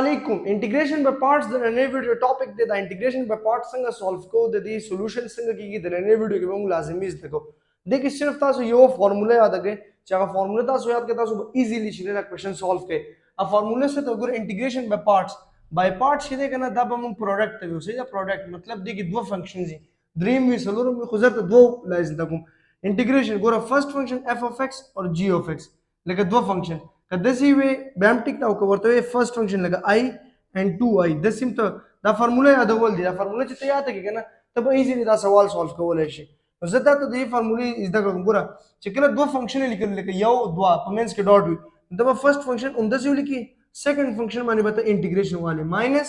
علیکم انټیګریشن باي پارټس د نن ویډیو ټاپک دی. دا انټیګریشن باي پارټس څنګه سولف کوو، د دې سولوشن څنګه کیږي، د نن ویډیو کې موږ لازمي زده کوو. د کې صرف تاسو یو فارموله یاد کړئ چې هغه فارموله تاسو یاد کړئ، تاسو به ایزیلی شي دا کوېشن سولف کړئ. ا فارموله څه ته وګورئ، انټیګریشن باي پارټس. باي پارټس چې دی کنه دا به موږ پروډکټ ته وایو. صحیح ده، پروډکټ مطلب دی کې دوه فنکشنز دي، دریم وی څلورم وی، خو زه ته دوه لایز زده کوم. انټیګریشن ګوره فرست فنکشن اف اف ایکس او جی اف ایکس لکه دوه فنکشن کده سی وی بهم ټیک نو کوورته فرست فنکشن لکه آی and 2i د سیم ته دا فارموله یادول دي. دا فارموله چې ته یاد کړې کنه ته به ایزیلی دا سوال سولف کولای شي. نو زه ته د دې فارمولې زده کوم. ګوره چې کله دوه فنکشن لیکل لکه یو دوه په مینس کې ډاټ وي، دا به فرست فنکشن اومده سی لیکي، سیکنډ فنکشن باندې به ته انټیګریشن والے ماینس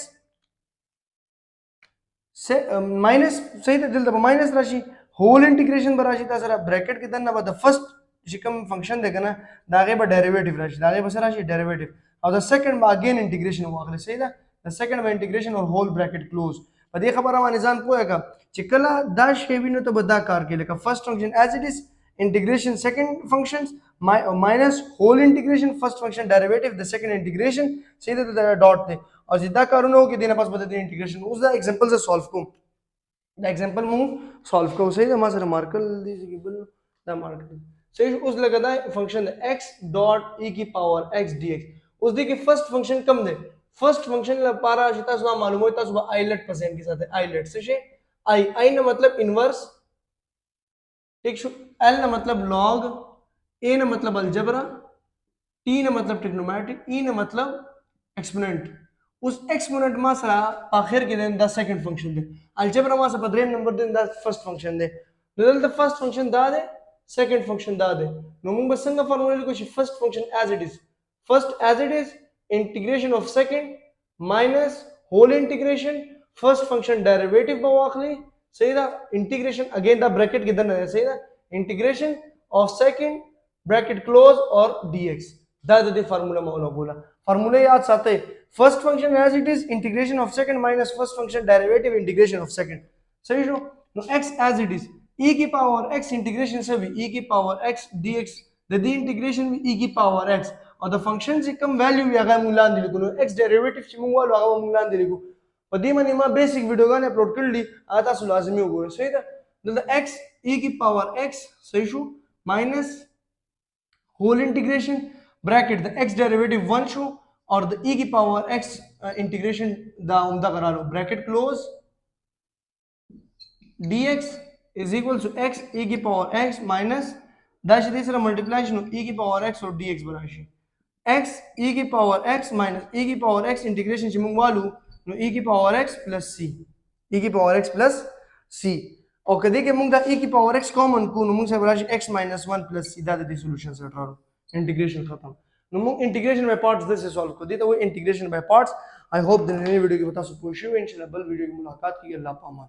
صحیح ده، دلته به ماینس راشي، هول انټیګریشن به راشي تاسو سره بریکټ کې دنه به د فرست چې کوم فنکشن دی کنه دا غي به ډیریویټیو راشي، دا غي به سره راشي ډیریویټیو، او د سیکنډ به اگین انټیګریشن واخلي. صحیح ده، د سیکنډ به انټیګریشن او هول بریکټ کلوز. په دې خبره باندې ځان پوهه چې کله دا شی وینو ته به دا کار کوي لکه فرست فنکشن ایز اټ از انټیګریشن سیکنډ فنکشنز ماینس هول انټیګریشن فرست فنکشن ډیریویټیو د سیکنډ انټیګریشن. صحیح ده، دا ډاټ دی او دا کارونه وکړي دینه پس به د انټیګریشن. اوس دا ایگزامپل زه سولف کوم، دا ایگزامپل موږ سولف کوو. صحیح ده، ما سره مارکر دی چې بل دا مارکر دی. صحیح، اوس لګا دا فنکشن د x ډاټ ای کی پاور x dx. اوس دې کې فرست فنکشن کم دی، فرست فنکشن لپاره چې تاسو معلومه وي تاسو به آیلټ پرسنٹ کې ساتي. آیلټ څه شي؟ آی نه مطلب انورس، ٹھیک شو، ال نه مطلب log، ا نه مطلب الجبرا، ټ نه مطلب ټریگنومیټرک، ای نه مطلب ایکسپوننٹ. اوس ایکسپوننٹ ما سره اخر کې دا سیکنډ فنکشن دی، الجبرا ما سره په دریم نمبر دی، دا فرست فنکشن دی. نو دلته فرست فنکشن دا دی، سیکنډ فنکشن دا دی. نو موږ به څنګه فارموله لیکو چې فرست فنکشن ایز اټ از، فرست ایز اټ از integration of second minus whole integration first function derivative به واخلي. صحیح ده، integration again دا bracket کې دنه. صحیح ده، integration of second bracket close or dx. دا د دې فارموله مولا بولا. فارموله یاد ساتئ، first function as it is integration of second minus first function derivative integration of second. صحیح شو. نو x as it is e کی پاور x انټیګریشن څه وي، e کی پاور x dx، د دې انټیګریشن وي e کی پاور x او د فنکشن چې کوم ویلیو وي هغه موږ لاندې لیکو. نو x ډیریویټیو چې موږ والو هغه موږ لاندې لیکو. په دې باندې ما بیسیک ویډیوګانې اپلوډ کړل دي، هغه تاسو لازمي وګورئ. صحیح ده، دلته x e کی پاور x صحیح شو ماینس هول انټیګریشن بریکټ د x ډیریویټیو 1 شو اور د e کی پاور x انټیګریشن دا عمده غرالو بریکټ کلوز dx is equal to x e کی پاور x ماینس دا چې دې سره ملټیپلای شنو e کی پاور x او dx براشي. x e کی پاور x ماینس e کی پاور x انټیګریشن چې موږ والو نو e کی پاور x پلس c، e کی پاور x پلس c. او کدی کې موږ دا e کی پاور x کامن کو نو موږ سره راشي x ماینس 1 پلس c. دا د دې سولوشن سره راو انټیګریشن ختم. نو موږ انټیګریشن باي پارټس د څه سولف کو دي ته وای انټیګریشن باي پارټس. آی هوپ د نوې ویډیو کې تاسو پوه شئ. ان شاء الله بل ویډیو کې ملاقات کیږي. الله پامان.